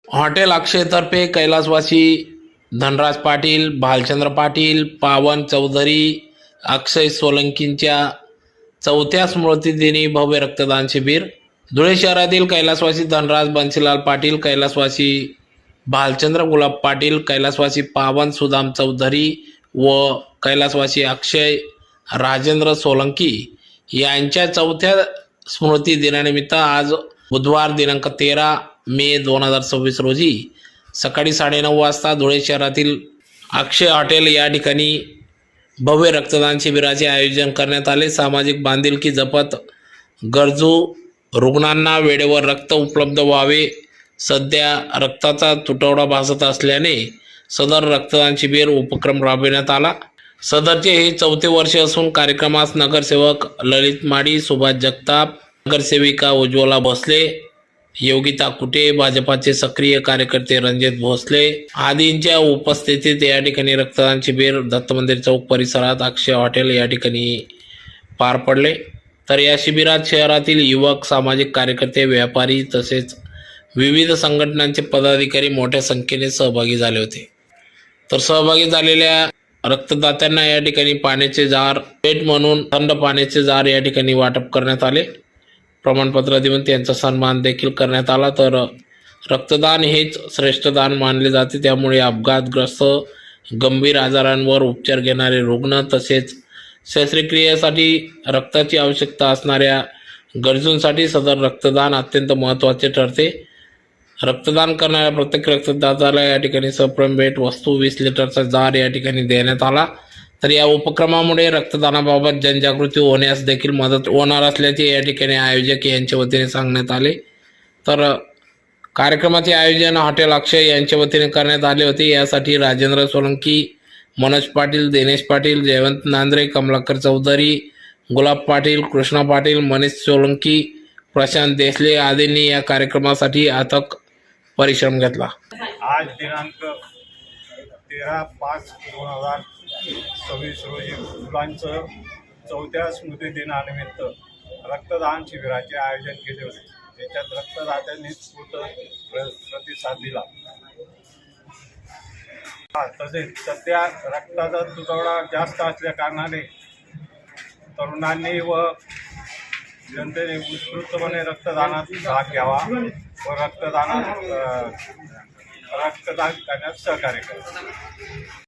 Hotel अक्षयतर्फे कैलासवासी धनराज पाटील, भालचंद्र पाटील, पावन चौधरी, अक्षय सोलंकींच्या 4थ्या स्मृतिदिनी भव्य रक्तदान शिबिर. धुळे शहरातील कैलासवासी धनराज बन्सीलाल पाटील, कैलासवासी भालचंद्र गुलाब पाटील, कैलासवासी पावन सुदाम चौधरी व कैलासवासी अक्षय राजेंद्र सोलंकी यांच्या 4थ्या स्मृती दिनानिमित्त आज बुधवार दिनांक 13 मे 2026 रोजी सकाळी 9:30 वाजता धुळे शहरातील अक्षय हॉटेल या ठिकाणी भव्य रक्तदान शिबिराचे आयोजन करण्यात आले. सामाजिक बांधिलकी जपत गरजू रुग्णांना वेळेवर रक्त उपलब्ध व्हावे. सध्या रक्ताचा तुटवडा भासत असल्याने सदर रक्तदान शिबिर उपक्रम राबविण्यात आला. सदरचे हे 4थे वर्ष असून कार्यक्रमास नगरसेवक ललित माडी, सुभाष जगताप, नगरसेविका उज्ज्वला भोसले, योगिता कुटे, भाजपाचे सक्रिय कार्यकर्ते रणजित भोसले आदींच्या उपस्थितीत या ठिकाणी रक्तदान शिबिर दत्त मंदिर चौक परिसरात अक्षय हॉटेल या ठिकाणी पार पडले. तर या शिबिरात शहरातील युवक, सामाजिक कार्यकर्ते, व्यापारी तसेच विविध संघटनांचे पदाधिकारी मोठ्या संख्येने सहभागी झाले होते. तर सहभागी झालेल्या रक्तदात्यांना या ठिकाणी पाण्याचे जार भेट म्हणून थंड पाण्याचे जार या ठिकाणी वाटप करण्यात आले. प्रमाणपत्र देऊन त्यांचा सन्मान देखील करण्यात आला. तर रक्तदान हेच श्रेष्ठ दान मानले जाते. त्यामुळे अपघातग्रस्त, गंभीर आजारांवर उपचार घेणारे रुग्ण तसेच शस्त्रक्रियेसाठी रक्ताची आवश्यकता असणाऱ्या गरजूंसाठी सदर रक्तदान अत्यंत महत्त्वाचे ठरते. रक्तदान करणाऱ्या प्रत्येक रक्तदात्याला या ठिकाणी सप्रम भेट वस्तू 20 लिटरचा जार या ठिकाणी देण्यात आला. तर या उपक्रमामुळे रक्तदानाबाबत जनजागृती होण्यास देखील मदत होणार असल्याचे या ठिकाणी आयोजक यांच्या वतीने सांगण्यात आले. तर कार्यक्रमाचे आयोजन हॉटेल अक्षय यांच्या वतीने करण्यात आले होते. यासाठी राजेंद्र सोलंकी, मनोज पाटील, दिनेश पाटील, जयवंत नांद्रे, कमलाकर चौधरी, गुलाब पाटील, कृष्णा पाटील, मनीष सोलंकी, प्रशांत देसले आदींनी या कार्यक्रमासाठी अथक परिश्रम घेतला. आज दिनांक 13/5/2026 रोजी मुलांचं 4थ्या स्मृतिदिनानिमित्त रक्तदान शिबिराचे आयोजन केले होते. त्याच्यात रक्तदात्यांनी उत्स्फूर्त प्रतिसाद दिला. तसेच सध्या रक्ताचा तुटवडा जास्त असल्या कारणाने तरुणांनी व जनतेने उत्स्फूर्तपणे रक्तदानात भाग घ्यावा व रक्तदान करण्यास सहकार्य करावे.